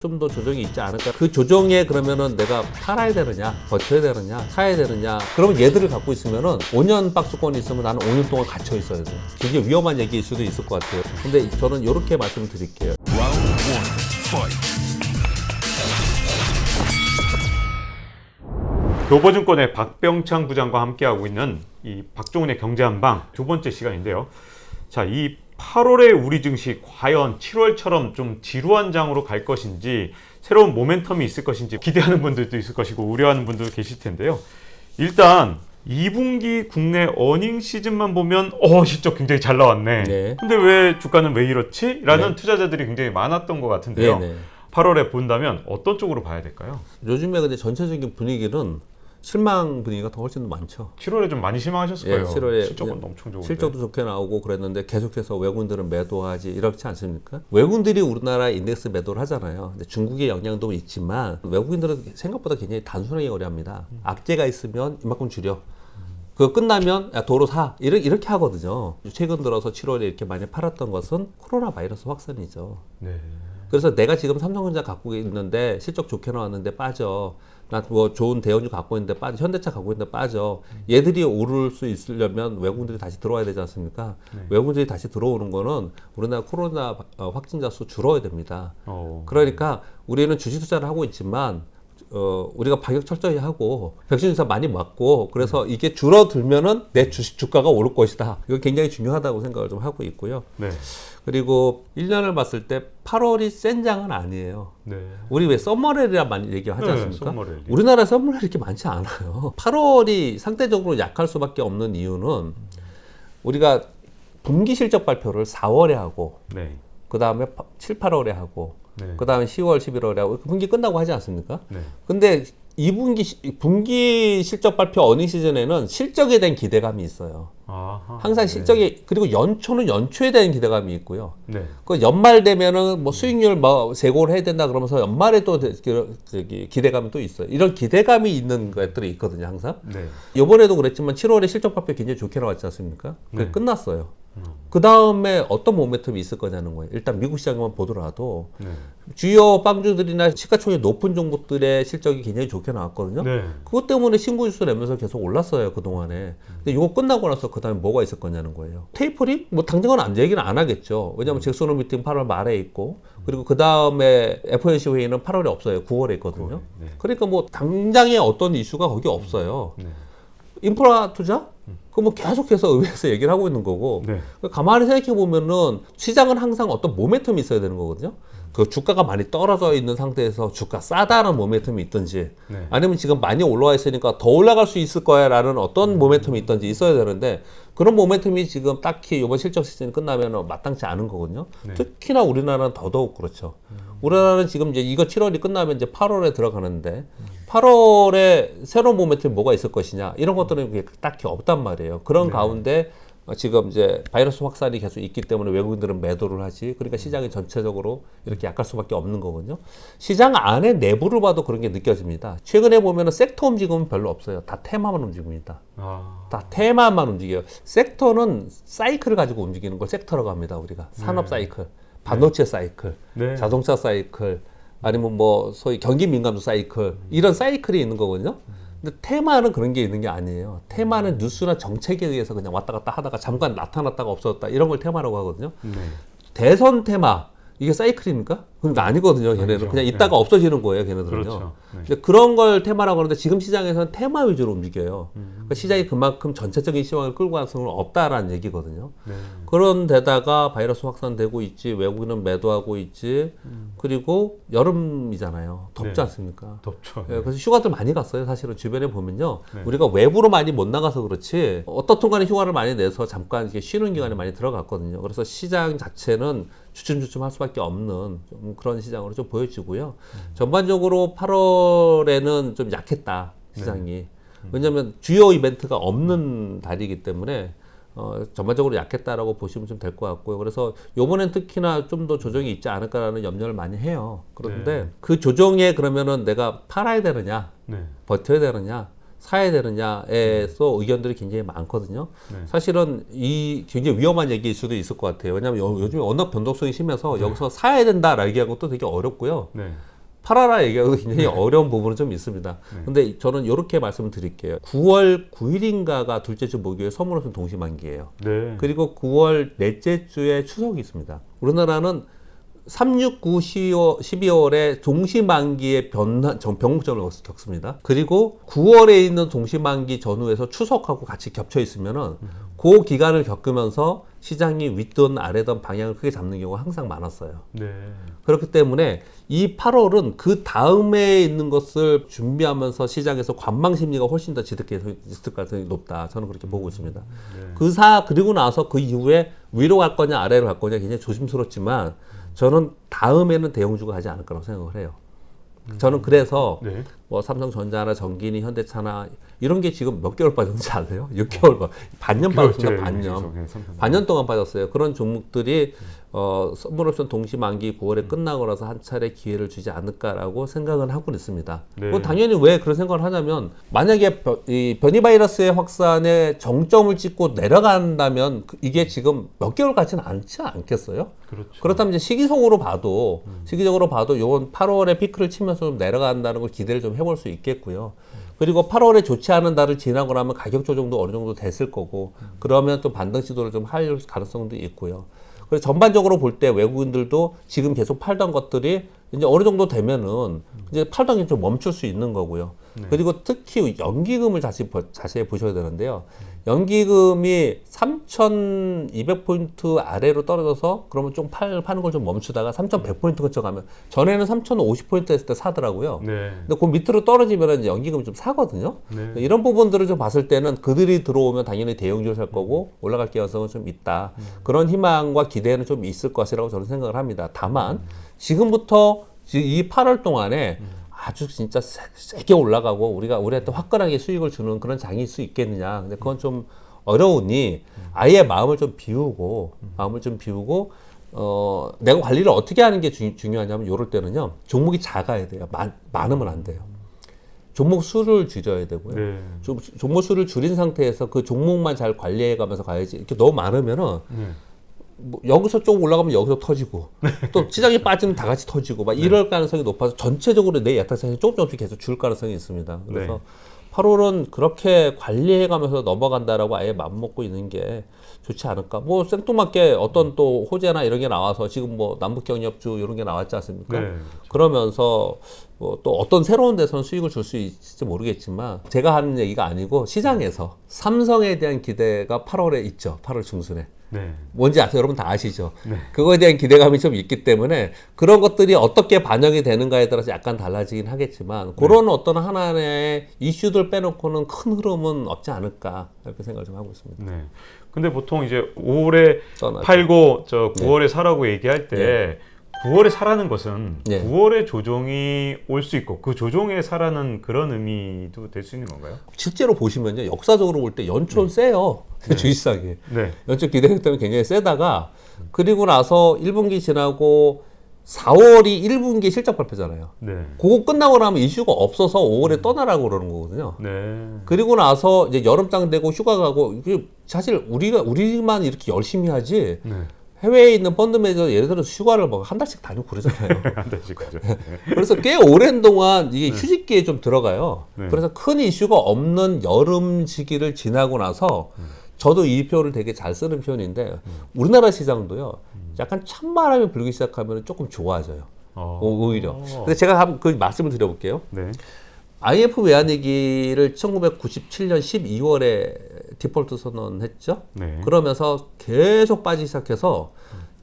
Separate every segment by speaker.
Speaker 1: 좀 더 조정이 있지 않을까. 그 조정에 그러면은 내가 팔아야 되느냐, 버텨야 되느냐, 사야 되느냐. 그러면 얘들을 갖고 있으면은 5년 박스권이 있으면 나는 5년 동안 갇혀 있어야 돼. 되게 위험한 얘기일 수도 있을 것 같아요. 근데 저는 이렇게 말씀을 드릴게요.
Speaker 2: 교보증권의 박병창 부장과 함께하고 있는 이 박종훈의 경제한방 두 번째 시간인데요. 자, 이 8월의 우리 증시 과연 7월처럼 좀 지루한 장으로 갈 것인지, 새로운 모멘텀이 있을 것인지 기대하는 분들도 있을 것이고 우려하는 분들도 계실 텐데요. 일단 2분기 국내 어닝 시즌만 보면 실적 굉장히 잘 나왔네.
Speaker 1: 네.
Speaker 2: 근데 왜 주가는 왜 이렇지? 라는
Speaker 1: 네.
Speaker 2: 투자자들이 굉장히 많았던 것 같은데요.
Speaker 1: 네네.
Speaker 2: 8월에 본다면 어떤 쪽으로 봐야 될까요?
Speaker 1: 요즘에 근데 전체적인 분위기는 실망 분위기가 더 훨씬 더 많죠.
Speaker 2: 7월에 좀 많이 실망하셨을
Speaker 1: 예,
Speaker 2: 거예요.
Speaker 1: 7월에
Speaker 2: 실적은 엄청 좋은데.
Speaker 1: 실적도 좋게 나오고 그랬는데 계속해서 외국인들은 매도하지 이렇지 않습니까? 외국인들이 우리나라 인덱스 매도를 하잖아요. 근데 중국의 영향도 있지만 외국인들은 생각보다 굉장히 단순하게 거래합니다. 악재가 있으면 이만큼 줄여. 그거 끝나면 야, 도로 사. 이렇게 하거든요. 최근 들어서 7월에 이렇게 많이 팔았던 것은 코로나 바이러스 확산이죠.
Speaker 2: 네.
Speaker 1: 그래서 내가 지금 삼성전자 갖고 있는데 실적 좋게 나왔는데 빠져. 나 뭐 좋은 대형주 갖고 있는데 빠져. 현대차 갖고 있는데 빠져. 얘들이 오를 수 있으려면 외국인들이 다시 들어와야 되지 않습니까?
Speaker 2: 네.
Speaker 1: 외국인들이 다시 들어오는 거는 우리나라 코로나 확진자 수 줄어야 됩니다. 그러니까 우리는 주식 투자를 하고 있지만 우리가 방역 철저히 하고 백신 주사 많이 맞고 그래서 이게 줄어들면은 내 주가가 오를 것이다. 이거 굉장히 중요하다고 생각을 좀 하고 있고요.
Speaker 2: 네.
Speaker 1: 그리고 1년을 봤을 때 8월이 센 장은 아니에요.
Speaker 2: 네.
Speaker 1: 우리 왜 썸머렐이라 많이 얘기하지
Speaker 2: 네,
Speaker 1: 않습니까?
Speaker 2: 썸머렐이.
Speaker 1: 우리나라 썸머렐이 이렇게 많지 않아요. 8월이 상대적으로 약할 수밖에 없는 이유는 우리가 분기 실적 발표를 4월에 하고
Speaker 2: 네.
Speaker 1: 그 다음에 7, 8월에 하고
Speaker 2: 네.
Speaker 1: 그 다음에 10월, 11월에 하고 분기 끝나고 하지 않습니까?
Speaker 2: 네.
Speaker 1: 근데 2분기 분기 실적 발표 어닝 시즌에는 실적에 대한 기대감이 있어요.
Speaker 2: 아하.
Speaker 1: 항상 실적이 그리고 연초는 연초에 대한 기대감이 있고요.
Speaker 2: 네.
Speaker 1: 그 연말 되면은 뭐 수익률 뭐 재고를 해야 된다 그러면서 연말에 또 기대감이 또 있어요. 이런 기대감이 있는 것들이 있거든요, 항상.
Speaker 2: 네.
Speaker 1: 이번에도 그랬지만 7월에 실적 발표 굉장히 좋게 나왔지 않습니까? 그게
Speaker 2: 네.
Speaker 1: 끝났어요. 그 다음에 어떤 모멘텀이 있을 거냐는 거예요. 일단 미국 시장만 보더라도
Speaker 2: 네.
Speaker 1: 주요 빵주들이나 시가총액 높은 종목들의 실적이 굉장히 좋게 나왔거든요.
Speaker 2: 네.
Speaker 1: 그것 때문에 신고지수 내면서 계속 올랐어요, 그동안에. 근데 이거 끝나고 나서 그 다음에 뭐가 있을 거냐는 거예요. 테이퍼링? 뭐 당장은 얘기는 안 하겠죠. 왜냐면 잭소노 미팅 8월 말에 있고, 그리고 그 다음에 FOMC 회의는 8월에 없어요. 9월에 있거든요.
Speaker 2: 네.
Speaker 1: 그러니까 뭐 당장의 어떤 이슈가 거기 없어요.
Speaker 2: 네.
Speaker 1: 인프라 투자? 그거 뭐 계속해서 의회에서 얘기를 하고 있는 거고.
Speaker 2: 네.
Speaker 1: 가만히 생각해 보면은 시장은 항상 어떤 모멘텀이 있어야 되는 거거든요. 그 주가가 많이 떨어져 있는 상태에서 주가 싸다는 모멘텀이 있든지,
Speaker 2: 네.
Speaker 1: 아니면 지금 많이 올라와 있으니까 더 올라갈 수 있을 거야 라는 어떤 모멘텀이 있든지 있어야 되는데, 그런 모멘텀이 지금 딱히 이번 실적 시즌 끝나면 마땅치 않은 거거든요.
Speaker 2: 네.
Speaker 1: 특히나 우리나라는 더더욱 그렇죠. 우리나라는 지금 이제 이거 7월이 끝나면 이제 8월에 들어가는데, 8월에 새로운 모멘텀이 뭐가 있을 것이냐, 이런 것들은 딱히 없단 말이에요. 그런
Speaker 2: 네.
Speaker 1: 가운데 지금 이제 바이러스 확산이 계속 있기 때문에 외국인들은 매도를 하지. 그러니까 시장이 전체적으로 이렇게 약할 수밖에 없는 거거든요. 시장 안에 내부를 봐도 그런 게 느껴집니다. 최근에 보면은 섹터 움직임은 별로 없어요. 다 테마만 움직입니다. 다 테마만 움직여요. 섹터는 사이클을 가지고 움직이는 걸 섹터라고 합니다. 우리가 산업 사이클, 반도체 사이클,
Speaker 2: 네.
Speaker 1: 자동차 사이클, 아니면 뭐 소위 경기 민감도 사이클, 이런 사이클이 있는 거거든요. 근데 테마는 그런 게 있는 게 아니에요. 테마는 뉴스나 정책에 의해서 그냥 왔다 갔다 하다가 잠깐 나타났다가 없어졌다, 이런 걸 테마라고 하거든요.
Speaker 2: 네.
Speaker 1: 대선 테마, 이게 사이클입니까? 그러니까 아니거든요. 걔네들은
Speaker 2: 아니죠.
Speaker 1: 그냥 있다가 없어지는 거예요. 걔네들은요.
Speaker 2: 그렇죠. 네.
Speaker 1: 근데 그런 걸 테마라고 하는데 지금 시장에서는 테마 위주로 움직여요. 그러니까 시장이 그만큼 전체적인 시황을 끌고 갈 수는 없다라는 얘기거든요.
Speaker 2: 네.
Speaker 1: 그런 데다가 바이러스 확산되고 있지, 외국인은 매도하고 있지, 그리고 여름이잖아요. 덥지
Speaker 2: 네.
Speaker 1: 않습니까?
Speaker 2: 덥죠.
Speaker 1: 예, 그래서 휴가들 많이 갔어요. 사실은 주변에 보면요.
Speaker 2: 네.
Speaker 1: 우리가 외부로 많이 못 나가서 그렇지, 어떻든 간에 휴가를 많이 내서 잠깐 이렇게 쉬는 기간에 많이 들어갔거든요. 그래서 시장 자체는 주춤주춤 할 수밖에 없는 좀 그런 시장으로 좀 보여지고요. 전반적으로 8월에는 좀 약했다, 시장이. 왜냐하면 주요 이벤트가 없는 달이기 때문에 전반적으로 약했다라고 보시면 좀 될 것 같고요. 그래서 요번엔 특히나 좀 더 조정이 있지 않을까라는 염려를 많이 해요. 그런데
Speaker 2: 네.
Speaker 1: 그 조정에 그러면은 내가 팔아야 되느냐,
Speaker 2: 네.
Speaker 1: 버텨야 되느냐, 사야 되느냐에서 의견들이 굉장히 많거든요.
Speaker 2: 네.
Speaker 1: 사실은 이 굉장히 위험한 얘기일 수도 있을 것 같아요. 왜냐하면 요즘에 워낙 변동성이 심해서 여기서 사야 된다라고 얘기하는 것도 되게 어렵고요.
Speaker 2: 네.
Speaker 1: 팔아라 얘기하고 굉장히 어려운 부분은 좀 있습니다. 근데 저는 이렇게 말씀을 드릴게요. 9월 9일인가가 둘째 주 목요일 선물옵션 동시만기예요.
Speaker 2: 네.
Speaker 1: 그리고 9월 넷째 주에 추석이 있습니다. 우리나라는 3, 6, 9, 12월에 동시만기의 변곡점을 겪습니다. 그리고 9월에 있는 동시만기 전후에서 추석하고 같이 겹쳐 있으면은 그 기간을 겪으면서 시장이 윗든 아래든 방향을 크게 잡는 경우가 항상 많았어요.
Speaker 2: 네.
Speaker 1: 그렇기 때문에 이 8월은 그 다음에 있는 것을 준비하면서 시장에서 관망 심리가 훨씬 더 지득해서 있을 가능성이 높다. 저는 그렇게 보고 있습니다. 그리고 나서 그 이후에 위로 갈 거냐 아래로 갈 거냐 굉장히 조심스럽지만 저는 다음에는 대형주가 하지 않을 거라고 생각을 해요. 저는 그래서
Speaker 2: 네.
Speaker 1: 뭐 삼성전자나 전기니 현대차나 이런 게 지금 몇 개월 빠졌는지 아세요? 6개월, 반년 빠졌습니다. 반년 동안 빠졌어요. 그런 종목들이 선물옵션 동시만기 9월에 끝나고 나서 한 차례 기회를 주지 않을까라고 생각은 하고 있습니다.
Speaker 2: 네.
Speaker 1: 당연히 왜 그런 생각을 하냐면 만약에 이 변이 바이러스의 확산에 정점을 찍고 내려간다면 이게 지금 몇 개월 가지는 않지 않겠어요?
Speaker 2: 그렇죠.
Speaker 1: 그렇다면 이제 시기적으로 봐도 이번 8월에 피크를 치면서 좀 내려간다는 걸 기대를 좀 해볼 수 있겠고요. 그리고 8월에 좋지 않은 달을 지나고 나면 가격 조정도 어느 정도 됐을 거고 그러면 또 반등 시도를 좀 할 가능성도 있고요. 그래서 전반적으로 볼 때 외국인들도 지금 계속 팔던 것들이 이제 어느 정도 되면은 이제 팔던 게 좀 멈출 수 있는 거고요. 그리고 특히 연기금을 자세히 보셔야 되는데요. 연기금이 3,200포인트 아래로 떨어져서 그러면 좀 파는 걸 좀 멈추다가 3,100포인트 근처 가면 전에는 3,050포인트 했을 때 사더라고요.
Speaker 2: 네.
Speaker 1: 근데 그 밑으로 떨어지면 이제 연기금이 좀 사거든요.
Speaker 2: 네.
Speaker 1: 이런 부분들을 좀 봤을 때는 그들이 들어오면 당연히 대형주를 살 거고 올라갈 가능성은 좀 있다. 그런 희망과 기대는 좀 있을 것이라고 저는 생각을 합니다. 다만 지금부터 이 8월 동안에 아주 진짜 세게 올라가고 우리한테 화끈하게 수익을 주는 그런 장일 수 있겠느냐. 근데 그건 좀 어려우니 아예 마음을 좀 비우고 내가 관리를 어떻게 하는 게 중요하냐면 요럴 때는요. 종목이 작아야 돼요. 많으면 안 돼요. 종목 수를 줄여야 되고요.
Speaker 2: 네.
Speaker 1: 종목 수를 줄인 상태에서 그 종목만 잘 관리해 가면서 가야지. 이렇게 너무 많으면은 뭐 여기서 좀 올라가면 여기서 터지고 또 시장이 빠지면 다 같이 터지고 막 이럴 가능성이 높아서 전체적으로 내 야타성이 조금씩 계속 줄 가능성이 있습니다. 그래서 8월은 그렇게 관리해가면서 넘어간다라고 아예 맘먹고 있는 게 좋지 않을까. 뭐 생뚱맞게 어떤 또 호재나 이런 게 나와서 지금 뭐 남북경협주 이런 게 나왔지 않습니까?
Speaker 2: 네.
Speaker 1: 그러면서 뭐 또 어떤 새로운 데서는 수익을 줄 수 있을지 모르겠지만 제가 하는 얘기가 아니고 시장에서 삼성에 대한 기대가 8월에 있죠. 8월 중순에.
Speaker 2: 네.
Speaker 1: 뭔지 아세요? 여러분 다 아시죠?
Speaker 2: 네.
Speaker 1: 그거에 대한 기대감이 좀 있기 때문에 그런 것들이 어떻게 반영이 되는가에 따라서 약간 달라지긴 하겠지만 그런 어떤 하나의 이슈들 빼놓고는 큰 흐름은 없지 않을까 이렇게 생각을 좀 하고 있습니다.
Speaker 2: 네. 근데 보통 이제 5월에
Speaker 1: 떠나죠.
Speaker 2: 팔고 9월에 사라고 얘기할 때 9월에 사라는 것은
Speaker 1: 네.
Speaker 2: 9월에 조정이 올 수 있고 그 조정에 사라는 그런 의미도 될 수 있는 건가요?
Speaker 1: 실제로 보시면요. 역사적으로 볼 때 연초는 세요. 주식시장이.
Speaker 2: 네.
Speaker 1: 연초 기대력 때문에 굉장히 세다가 그리고 나서 1분기 지나고 4월이 1분기 실적 발표잖아요.
Speaker 2: 네.
Speaker 1: 그거 끝나고 나면 이슈가 없어서 5월에 떠나라고 그러는 거거든요.
Speaker 2: 네.
Speaker 1: 그리고 나서 이제 여름장 되고 휴가 가고 이게 사실 우리만 이렇게 열심히 하지
Speaker 2: 네.
Speaker 1: 해외에 있는 펀드 매니저 예를 들어 휴가를 뭐 한 달씩 다니고 그러잖아요.
Speaker 2: 한 달씩 가죠. 네.
Speaker 1: 그래서 꽤 오랜 동안 이게 휴직기에 좀 들어가요.
Speaker 2: 네.
Speaker 1: 그래서 큰 이슈가 없는 여름 시기를 지나고 나서 저도 이 표를 되게 잘 쓰는 편인데 우리나라 시장도요. 약간 찬바람이 불기 시작하면 조금 좋아져요. 오히려. 근데 제가 그 말씀을 드려볼게요.
Speaker 2: 네.
Speaker 1: IMF 외환 위기를 1997년 12월에 디폴트 선언했죠.
Speaker 2: 네.
Speaker 1: 그러면서 계속 빠지기 시작해서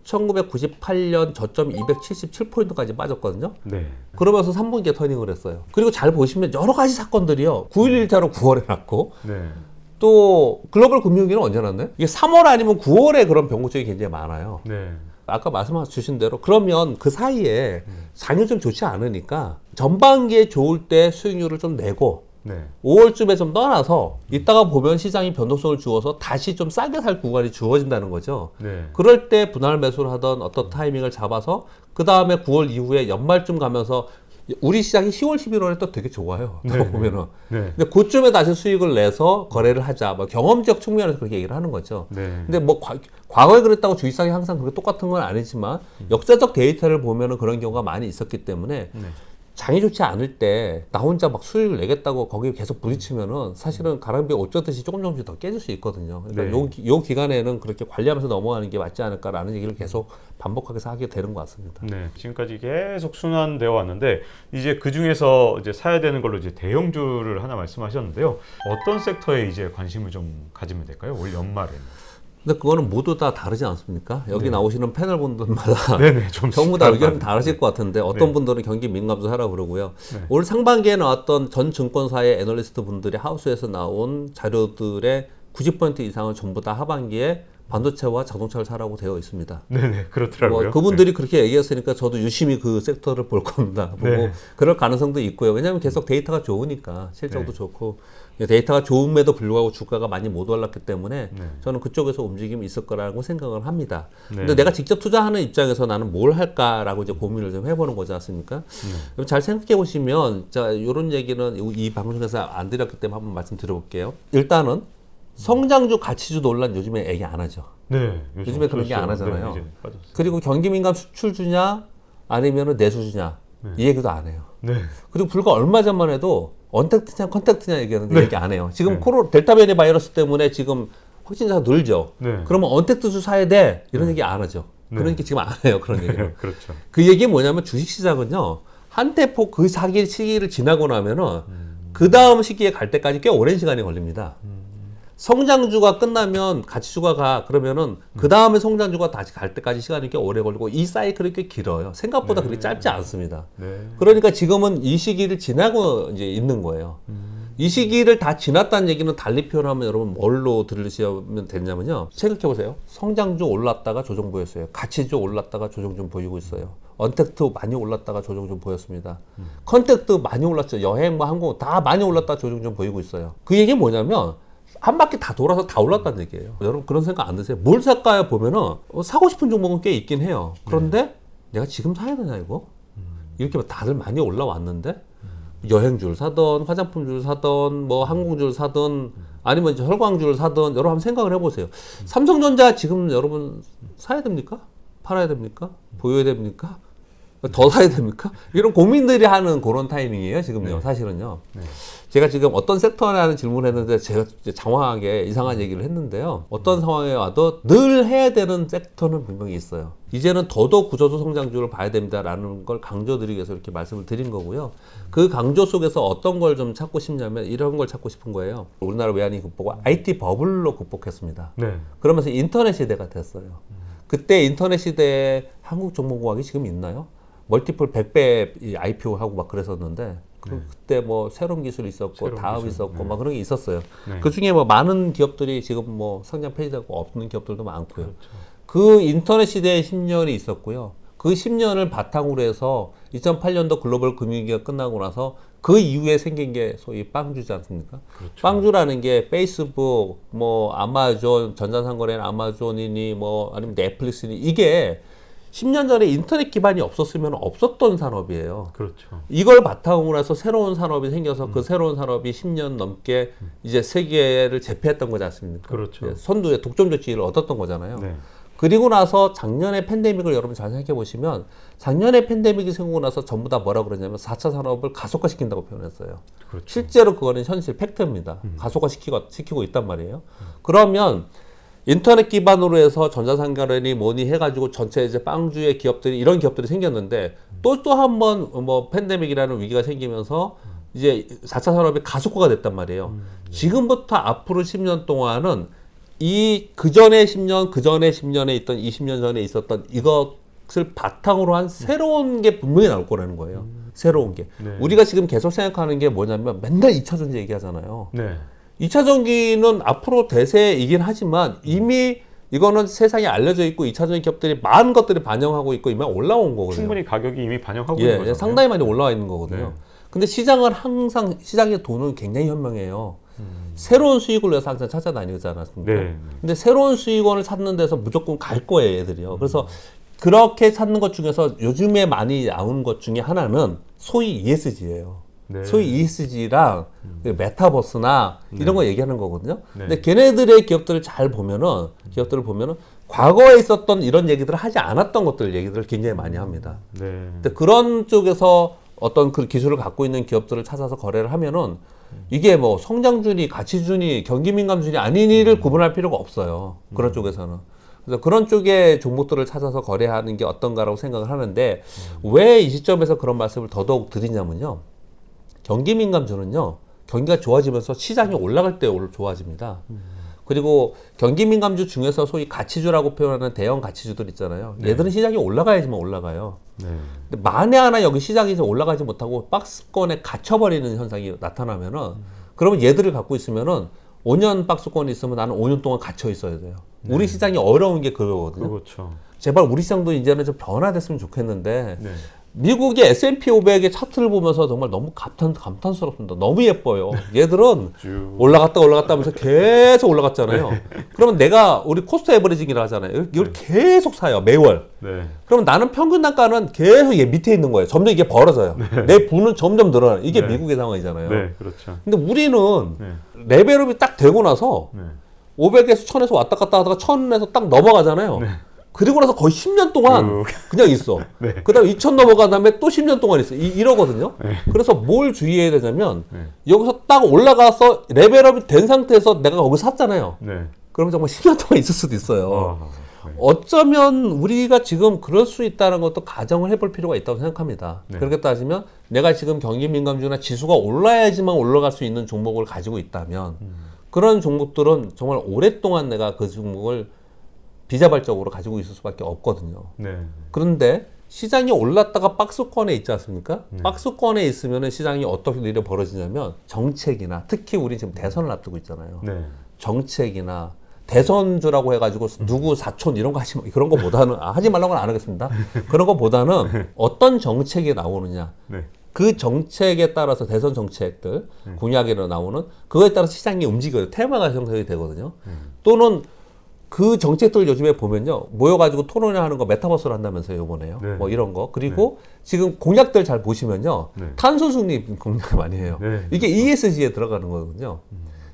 Speaker 1: 1998년 저점 277포인트까지 빠졌거든요.
Speaker 2: 네.
Speaker 1: 그러면서 3분기에 터닝을 했어요. 그리고 잘 보시면 여러 가지 사건들이요. 9.11 테러 9월에 났고
Speaker 2: 네.
Speaker 1: 또 글로벌 금융위기는 언제 났나요? 이게 3월 아니면 9월에 그런 변곡점이 굉장히 많아요.
Speaker 2: 네.
Speaker 1: 아까 말씀 주신 대로 그러면 그 사이에 장이 좀 좋지 않으니까 전반기에 좋을 때 수익률을 좀 내고
Speaker 2: 네.
Speaker 1: 5월쯤에 좀 떠나서 이따가 보면 시장이 변동성을 주어서 다시 좀 싸게 살 구간이 주어진다는 거죠.
Speaker 2: 네.
Speaker 1: 그럴 때 분할 매수를 하던 어떤 타이밍을 잡아서 그 다음에 9월 이후에 연말쯤 가면서 우리 시장이 10월, 11월에 또 되게 좋아요. 또 보면은.
Speaker 2: 네.
Speaker 1: 근데 그쯤에 다시 수익을 내서 거래를 하자. 뭐 경험적 측면에서 그렇게 얘기를 하는 거죠.
Speaker 2: 네.
Speaker 1: 근데 뭐 과거에 그랬다고 주식시장이 항상 그렇게 똑같은 건 아니지만 역사적 데이터를 보면은 그런 경우가 많이 있었기 때문에 장이 좋지 않을 때 나 혼자 막 수익을 내겠다고 거기에 계속 부딪히면은 사실은 가랑비 옷 젖듯이 조금씩 더 깨질 수 있거든요. 그러니까
Speaker 2: 네.
Speaker 1: 요 기간에는 그렇게 관리하면서 넘어가는 게 맞지 않을까라는 얘기를 계속 반복하게 하게 되는 것 같습니다.
Speaker 2: 네, 지금까지 계속 순환되어 왔는데 이제 그 중에서 이제 사야 되는 걸로 이제 대형주를 하나 말씀하셨는데요. 어떤 섹터에 이제 관심을 좀 가지면 될까요? 올 연말에는.
Speaker 1: 근데 그거는 모두 다 다르지 않습니까? 여기
Speaker 2: 네.
Speaker 1: 나오시는 패널 분들마다
Speaker 2: 네네, 좀
Speaker 1: 전부 다 의견은 다르실 것 같은데 어떤
Speaker 2: 네.
Speaker 1: 분들은 경기 민감도 하라고 그러고요.
Speaker 2: 네.
Speaker 1: 올 상반기에 나왔던 전 증권사의 애널리스트 분들이 하우스에서 나온 자료들의 90% 이상은 전부 다 하반기에 반도체와 자동차를 사라고 되어 있습니다.
Speaker 2: 네네, 그렇더라고요.
Speaker 1: 뭐 그분들이 그렇게 얘기했으니까 저도 유심히 그 섹터를 볼 겁니다. 보고
Speaker 2: 네.
Speaker 1: 그럴 가능성도 있고요. 왜냐하면 계속 데이터가 좋으니까 실적도
Speaker 2: 네.
Speaker 1: 좋고 데이터가 좋음에도 불구하고 주가가 많이 못 올랐기 때문에
Speaker 2: 네.
Speaker 1: 저는 그쪽에서 움직임이 있을 거라고 생각을 합니다.
Speaker 2: 네.
Speaker 1: 근데 내가 직접 투자하는 입장에서 나는 뭘 할까라고 이제 고민을 좀 해보는 거지 않습니까? 그럼 잘 생각해 보시면 자 이런 얘기는 이 방송에서 안 드렸기 때문에 한번 말씀드려볼게요. 일단은 성장주, 가치주 논란 요즘에 얘기 안 하죠.
Speaker 2: 네,
Speaker 1: 요즘에 그런 게 안
Speaker 2: 없어졌어요.
Speaker 1: 하잖아요.
Speaker 2: 네, 이제 빠졌어요.
Speaker 1: 그리고 경기민감 수출주냐 아니면 내수주냐 이 얘기도 안 해요.
Speaker 2: 네,
Speaker 1: 그리고 불과 얼마 전만 해도 언택트냐 컨택트냐 얘기하는데 얘기 안 해요. 지금
Speaker 2: 네.
Speaker 1: 델타 변이 바이러스 때문에 지금 확진자가 늘죠.
Speaker 2: 네.
Speaker 1: 그러면 언택트주 사야 돼 이런 얘기 안 하죠.
Speaker 2: 네.
Speaker 1: 그러니까 지금 안 해요. 그런 얘기를.
Speaker 2: 네, 그렇죠.
Speaker 1: 그 얘기 뭐냐면 주식시장은요. 한때 폭 그 사기 시기를 지나고 나면은 그 다음 시기에 갈 때까지 꽤 오랜 시간이 걸립니다. 성장주가 끝나면 가치주가 가 그러면은 그 다음에 성장주가 다시 갈 때까지 시간이 꽤 오래 걸리고 이 사이클이 꽤 길어요. 생각보다 그렇게 짧지 않습니다.
Speaker 2: 네.
Speaker 1: 그러니까 지금은 이 시기를 지나고 이제 있는 거예요. 이 시기를 다 지났다는 얘기는 달리 표현하면 여러분 뭘로 들으시면 되냐면요. 생각해 보세요. 성장주 올랐다가 조정 보였어요. 가치주 올랐다가 조정 좀 보이고 있어요. 언택트 많이 올랐다가 조정 좀 보였습니다. 컨택트 많이 올랐죠. 여행, 뭐 항공 다 많이 올랐다가 조정 좀 보이고 있어요. 그 얘기 뭐냐면 한 바퀴 다 돌아서 다 올랐다는 얘기예요. 여러분 그런 생각 안 드세요? 뭘 살까요? 보면은 사고 싶은 종목은 꽤 있긴 해요. 그런데 내가 지금 사야 되냐 이거? 이렇게 다들 많이 올라왔는데 여행주를 사든 화장품주를 사든 뭐 항공주를 사든 아니면 이제 혈광주를 사든 여러분 한번 생각을 해보세요. 삼성전자 지금 여러분 사야 됩니까? 팔아야 됩니까? 보여야 됩니까? 더 사야 됩니까? 이런 고민들이 하는 그런 타이밍이에요 지금요. 사실은요. 제가 지금 어떤 섹터라는 질문을 했는데 제가 장황하게 이상한 얘기를 했는데요. 어떤 상황에 와도 늘 해야 되는 섹터는 분명히 있어요. 이제는 더더욱 구조조 성장주를 봐야 됩니다라는 걸 강조드리기 위해서 이렇게 말씀을 드린 거고요. 그 강조 속에서 어떤 걸 좀 찾고 싶냐면 이런 걸 찾고 싶은 거예요. 우리나라 외환위 극복을 IT 버블로 극복했습니다.
Speaker 2: 네.
Speaker 1: 그러면서 인터넷 시대가 됐어요. 그때 인터넷 시대에 한국정보공학이 지금 있나요? 멀티플 100배 IPO하고 막 그랬었는데 그때 뭐 새로운 기술이 있었고
Speaker 2: 새로운
Speaker 1: 다음
Speaker 2: 기술.
Speaker 1: 있었고
Speaker 2: 네.
Speaker 1: 막 그런 게 있었어요.
Speaker 2: 네.
Speaker 1: 그 중에 뭐 많은 기업들이 지금 뭐 상장 폐지되고 없는 기업들도 많고요.
Speaker 2: 그렇죠.
Speaker 1: 그 인터넷 시대의 10년이 있었고요. 그 10년을 바탕으로 해서 2008년도 글로벌 금융위기가 끝나고 나서 그 이후에 생긴 게 소위 빵주지 않습니까?
Speaker 2: 그렇죠.
Speaker 1: 빵주라는 게 페이스북, 뭐 아마존, 전자상거래는 아마존이니 뭐 아니면 넷플릭스니 이게 10년 전에 인터넷 기반이 없었으면 없었던 산업이에요.
Speaker 2: 그렇죠.
Speaker 1: 이걸 바탕으로 해서 새로운 산업이 생겨서 그 새로운 산업이 10년 넘게 이제 세계를 제패했던 거지 않습니까?
Speaker 2: 그렇죠.
Speaker 1: 선두의 독점적 지위를 얻었던 거잖아요.
Speaker 2: 네.
Speaker 1: 그리고 나서 작년에 팬데믹을 여러분 잘 생각해 보시면 작년에 팬데믹이 생기고 나서 전부 다 뭐라 그러냐면 4차 산업을 가속화시킨다고 표현했어요.
Speaker 2: 그렇죠.
Speaker 1: 실제로 그거는 현실 팩트입니다. 가속화시키고 있단 말이에요. 그러면 인터넷 기반으로 해서 전자상거래니 뭐니 해가지고 전체 이제 빵주의 기업들이 이런 기업들이 생겼는데 또 한 번 뭐 팬데믹이라는 위기가 생기면서 이제 4차 산업이 가속화가 됐단 말이에요. 지금부터 앞으로 10년 동안은 이 그전에 10년, 그전에 10년에 있던 20년 전에 있었던 이것을 바탕으로 한 새로운 게 분명히 나올 거라는 거예요. 새로운 게.
Speaker 2: 네.
Speaker 1: 우리가 지금 계속 생각하는 게 뭐냐면 맨날 2차 전지 얘기하잖아요.
Speaker 2: 네.
Speaker 1: 2차 전기는 앞으로 대세이긴 하지만 이미 이거는 세상에 알려져 있고 2차 전지 기업들이 많은 것들이 반영하고 있고 이미 올라온 거거든요.
Speaker 2: 충분히 가격이 이미 반영하고 있는 거죠.
Speaker 1: 상당히 많이 올라와 있는 거거든요.
Speaker 2: 네.
Speaker 1: 근데 시장은 항상 시장의 돈은 굉장히 현명해요. 새로운 수익을 위해서 항상 찾아다니지 않았습니까?
Speaker 2: 네.
Speaker 1: 근데 새로운 수익원을 찾는 데서 무조건 갈 거예요, 애들이요. 그래서 그렇게 찾는 것 중에서 요즘에 많이 나오는 것 중에 하나는 소위 ESG예요.
Speaker 2: 네.
Speaker 1: 소위 ESG랑 메타버스나 이런 거 얘기하는 거거든요.
Speaker 2: 네.
Speaker 1: 근데 걔네들의 기업들을 잘 보면은, 과거에 있었던 이런 얘기들을 하지 않았던 것들 얘기들을 굉장히 많이 합니다.
Speaker 2: 네.
Speaker 1: 근데 그런 쪽에서 어떤 그 기술을 갖고 있는 기업들을 찾아서 거래를 하면은 이게 뭐 성장준이, 가치준이, 경기민감준이 아니니를 구분할 필요가 없어요. 그런 쪽에서는. 그래서 그런 쪽의 종목들을 찾아서 거래하는 게 어떤가라고 생각을 하는데 왜 이 시점에서 그런 말씀을 더더욱 드리냐면요. 경기민감주는요. 경기가 좋아지면서 시장이 올라갈 때 좋아집니다. 그리고 경기민감주 중에서 소위 가치주라고 표현하는 대형 가치주들 있잖아요. 얘들은 시장이 올라가야지만 올라가요.
Speaker 2: 네.
Speaker 1: 근데 만에 하나 여기 시장이 이제 올라가지 못하고 박스권에 갇혀버리는 현상이 나타나면은 그러면 얘들을 갖고 있으면은 5년 박스권이 있으면 나는 5년 동안 갇혀 있어야 돼요. 우리 시장이 어려운 게 그거거든요.
Speaker 2: 그렇죠.
Speaker 1: 제발 우리 시장도 이제는 좀 변화됐으면 좋겠는데
Speaker 2: 네.
Speaker 1: 미국의 S&P 500의 차트를 보면서 정말 너무 감탄스럽습니다. 너무 예뻐요. 얘들은
Speaker 2: 쭉.
Speaker 1: 올라갔다 하면서 계속 올라갔잖아요. 그러면 내가 우리 코스트 에버리징이라 하잖아요. 이걸 계속 사요. 매월.
Speaker 2: 네.
Speaker 1: 그러면 나는 평균 단가는 계속 얘 밑에 있는 거예요. 점점 이게 벌어져요. 내 부는 점점 늘어나요. 이게
Speaker 2: 네.
Speaker 1: 미국의 상황이잖아요.
Speaker 2: 네, 그렇죠.
Speaker 1: 근데 우리는
Speaker 2: 네.
Speaker 1: 레벨업이 딱 되고 나서
Speaker 2: 네.
Speaker 1: 500에서 1000에서 왔다 갔다 하다가 1000에서 딱 넘어가잖아요.
Speaker 2: 네.
Speaker 1: 그리고 나서 거의 10년 동안 그냥 있어.
Speaker 2: 네.
Speaker 1: 그 다음에 2000 넘어간 다음에 또 10년 동안 있어. 이러거든요.
Speaker 2: 네.
Speaker 1: 그래서 뭘 주의해야 되냐면
Speaker 2: 네.
Speaker 1: 여기서 딱 올라가서 레벨업이 된 상태에서 내가 거기 샀잖아요.
Speaker 2: 네.
Speaker 1: 그러면 정말 10년 동안 있을 수도 있어요.
Speaker 2: 네.
Speaker 1: 어쩌면 우리가 지금 그럴 수 있다는 것도 가정을 해볼 필요가 있다고 생각합니다.
Speaker 2: 네.
Speaker 1: 그렇게 따지면 내가 지금 경기민감주나 지수가 올라야지만 올라갈 수 있는 종목을 가지고 있다면 그런 종목들은 정말 오랫동안 내가 그 종목을 비자발적으로 가지고 있을 수밖에 없거든요.
Speaker 2: 네.
Speaker 1: 그런데 시장이 올랐다가 박스권에 있지 않습니까? 박스권에 있으면 시장이 어떻게 일이 벌어지냐면 정책이나 특히 우리 지금 대선을 앞두고 있잖아요.
Speaker 2: 네.
Speaker 1: 정책이나 대선주라고 해가지고 누구 사촌 이런 거 그런 거보다는 하지 말라고는 안 하겠습니다. 그런 거보다는 어떤 정책이 나오느냐.
Speaker 2: 네.
Speaker 1: 그 정책에 따라서 대선 정책들 공약으로 나오는 그거에 따라서 시장이 움직여요. 테마가 형성이 되거든요. 또는 그 정책들 요즘에 보면요. 모여가지고 토론하는 거 메타버스로 한다면서요. 요번에요.
Speaker 2: 네.
Speaker 1: 뭐 이런 거. 그리고 지금 공약들 잘 보시면요.
Speaker 2: 네.
Speaker 1: 탄소 중립 공약 많이 해요.
Speaker 2: 네.
Speaker 1: 이게 ESG에 들어가는 거거든요.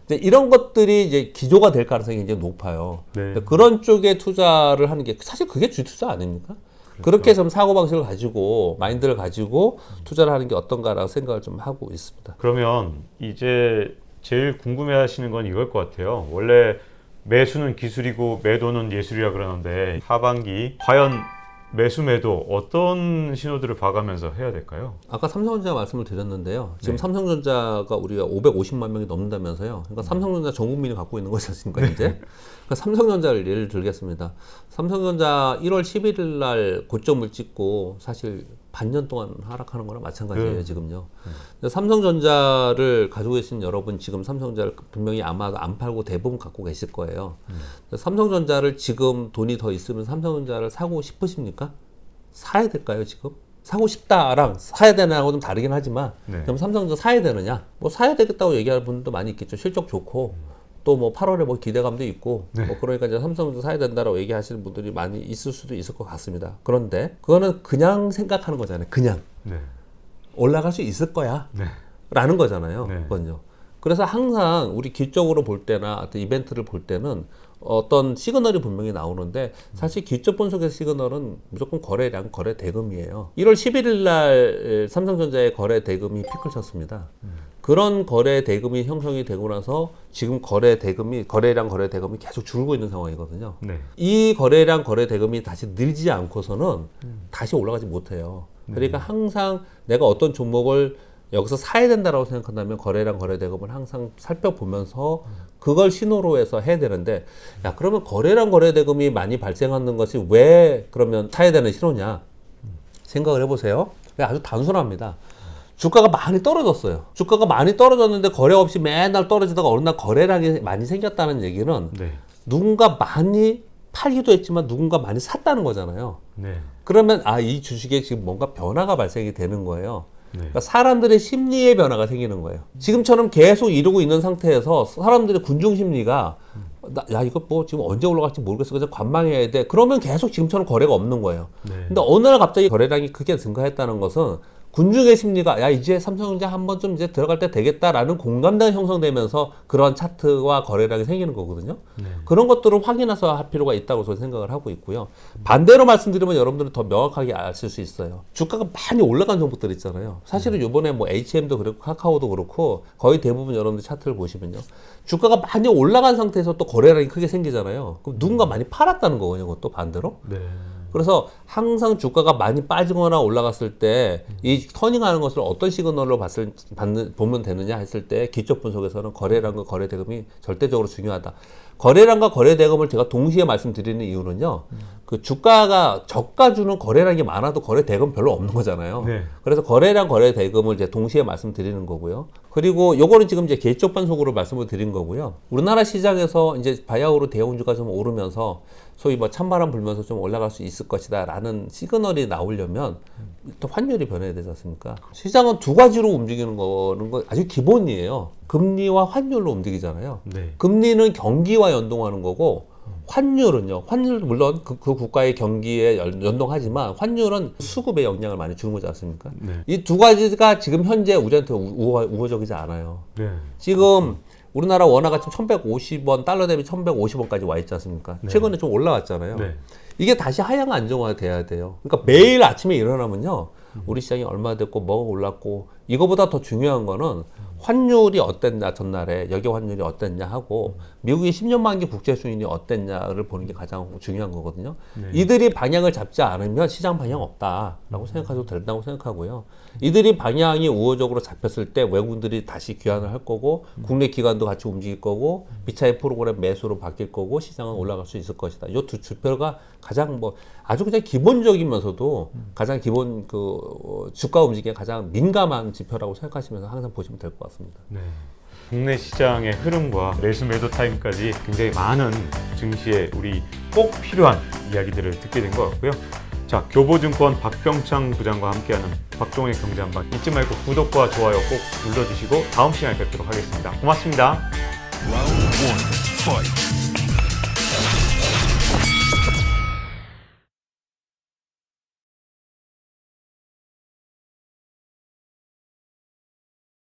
Speaker 1: 이제 이런 것들이 이제 기조가 될 가능성이 굉장히 높아요.
Speaker 2: 네.
Speaker 1: 그런 쪽에 투자를 하는 게 사실 그게 주투자 아닙니까? 그렇게 좀 사고방식을 가지고 마인드를 가지고 투자를 하는 게 어떤가라고 생각을 좀 하고 있습니다.
Speaker 2: 그러면 이제 제일 궁금해하시는 건 이걸 것 같아요. 원래 매수는 기술이고 매도는 예술이라 그러는데 하반기 과연 매수 매도 어떤 신호들을 봐가면서 해야 될까요?
Speaker 1: 아까 삼성전자 말씀을 드렸는데요. 지금
Speaker 2: 네.
Speaker 1: 삼성전자가 우리가 550만 명이 넘는다면서요. 그러니까 삼성전자 전 국민이 갖고 있는 것이 않습니까, 이제? 그러니까 삼성전자를 예를 들겠습니다. 삼성전자 1월 11일 날 고점을 찍고 사실 반년 동안 하락하는 거랑 마찬가지예요, 지금요. 근데 삼성전자를 가지고 계신 여러분 지금 삼성전자를 분명히 아마 안 팔고 대부분 갖고 계실 거예요. 삼성전자를 지금 돈이 더 있으면 삼성전자를 사고 싶으십니까? 사야 될까요, 지금? 사고 싶다랑 사야 되나하고 좀 다르긴 하지만
Speaker 2: 네.
Speaker 1: 그럼 삼성전자 사야 되느냐? 뭐 사야 되겠다고 얘기하는 분도 많이 있겠죠. 실적 좋고 또 뭐 8월에 뭐 기대감도 있고 뭐 그러니까 이제 삼성전자 사야 된다라고 얘기하시는 분들이 많이 있을 수도 있을 것 같습니다. 그런데 그거는 그냥 생각하는 거잖아요. 그냥
Speaker 2: 네.
Speaker 1: 올라갈 수 있을 거야
Speaker 2: 네.
Speaker 1: 라는 거잖아요.
Speaker 2: 네.
Speaker 1: 그건요. 그래서 항상 우리 기적으로 볼 때나 어떤 이벤트를 볼 때는 어떤 시그널이 분명히 나오는데 사실 기적 분석의 시그널은 무조건 거래량, 거래 대금이에요. 1월 11일 날 삼성전자의 거래 대금이 피크를 쳤습니다. 그런 거래 대금이 형성이 되고 나서 지금 거래 대금이 거래량, 거래 대금이 계속 줄고 있는 상황이거든요.
Speaker 2: 네.
Speaker 1: 이 거래량, 거래 대금이 다시 늘지 않고서는 다시 올라가지 못해요. 그러니까 항상 내가 어떤 종목을 여기서 사야 된다라고 생각한다면 거래량 거래 대금을 항상 살펴보면서 그걸 신호로 해서 해야 되는데 야 그러면 거래량 거래 대금이 많이 발생하는 것이 왜 그러면 사야 되는 신호냐 생각을 해보세요. 아주 단순합니다. 주가가 많이 떨어졌어요. 주가가 많이 떨어졌는데 거래 없이 맨날 떨어지다가 어느 날 거래량이 많이 생겼다는 얘기는
Speaker 2: 네.
Speaker 1: 누군가 많이 팔기도 했지만 누군가 많이 샀다는 거잖아요.
Speaker 2: 네.
Speaker 1: 그러면 이 주식에 지금 뭔가 변화가 발생이 되는 거예요.
Speaker 2: 네.
Speaker 1: 그러니까 사람들의 심리의 변화가 생기는 거예요. 지금처럼 계속 이러고 있는 상태에서 사람들의 군중 심리가 야 이거 뭐 지금 언제 올라갈지 모르겠어. 그래서 관망해야 돼. 그러면 계속 지금처럼 거래가 없는 거예요.
Speaker 2: 네.
Speaker 1: 근데 어느 날 갑자기 거래량이 크게 증가했다는 것은 군중의 심리가 야 이제 삼성전자 한번 좀 이제 들어갈 때 되겠다라는 공감대가 형성되면서 그런 차트와 거래량이 생기는 거거든요. 그런 것들을 확인해서 할 필요가 있다고 저는 생각을 하고 있고요. 반대로 말씀드리면 여러분들은 더 명확하게 아실 수 있어요. 주가가 많이 올라간 종목들 있잖아요. 사실은 이번에 뭐 HM도 그렇고 카카오도 그렇고 거의 대부분 여러분들 차트를 보시면요. 주가가 많이 올라간 상태에서 또 거래량이 크게 생기잖아요. 그럼 누군가 많이 팔았다는 거거든요. 그것도 반대로.
Speaker 2: 네.
Speaker 1: 그래서 항상 주가가 많이 빠지거나 올라갔을 때 이 터닝하는 것을 어떤 시그널로 보면 되느냐 했을 때 기초 분석에서는 거래량과 거래 대금이 절대적으로 중요하다. 거래량과 거래 대금을 제가 동시에 말씀드리는 이유는요. 그 주가가 저가 주는 거래량이 많아도 거래 대금 별로 없는 거잖아요.
Speaker 2: 네.
Speaker 1: 그래서 거래량 거래 대금을 이제 동시에 말씀드리는 거고요. 그리고 요거는 지금 이제 개쪽 반속으로 말씀을 드린 거고요. 우리나라 시장에서 이제 바야흐로 대형주가 좀 오르면서 소위 뭐 찬바람 불면서 좀 올라갈 수 있을 것이다 라는 시그널이 나오려면 또 환율이 변해야 되지 않습니까? 시장은 두 가지로 움직이는 거는 아주 기본이에요. 금리와 환율로 움직이잖아요.
Speaker 2: 네.
Speaker 1: 금리는 경기와 연동하는 거고 환율은요. 환율 물론 그 국가의 경기에 연동하지만 환율은 수급에 영향을 많이 주는 거지 않습니까?
Speaker 2: 네.
Speaker 1: 이 두 가지가 지금 현재 우리한테 우호적이지 않아요.
Speaker 2: 네.
Speaker 1: 지금 우리나라 원화가 지금 1,150원, 달러 대비 1,150원까지 와 있지 않습니까?
Speaker 2: 네.
Speaker 1: 최근에 좀 올라왔잖아요.
Speaker 2: 네.
Speaker 1: 이게 다시 하향 안정화 돼야 돼요. 그러니까 매일 아침에 일어나면요. 우리 시장이 얼마 됐고 뭐가 올랐고 이거보다 더 중요한 거는 환율이 어땠냐 전날에 여기 환율이 어땠냐 하고 미국의 10년 만기 국채 수익이 어땠냐를 보는 게 가장 중요한 거거든요.
Speaker 2: 네.
Speaker 1: 이들이 방향을 잡지 않으면 시장 방향 없다라고 생각하셔도 된다고 생각하고요. 이들이 방향이 우호적으로 잡혔을 때 외국인들이 다시 귀환을 할 거고 국내 기관도 같이 움직일 거고 비차익 프로그램 매수로 바뀔 거고 시장은 올라갈 수 있을 것이다. 이 두 지표가 가장 뭐 아주 그냥 기본적이면서도 가장 기본 주가 움직임에 가장 민감한 지표라고 생각하시면서 항상 보시면 될 것 같습니다.
Speaker 2: 네. 국내 시장의 흐름과 매수 매도 타임까지 굉장히 많은 증시에 우리 꼭 필요한 이야기들을 듣게 된 것 같고요. 자, 교보증권 박병창 부장과 함께하는 박종의 경제한방 잊지 말고 구독과 좋아요 꼭 눌러주시고 다음 시간에 뵙도록 하겠습니다. 고맙습니다.
Speaker 3: Round one, fight.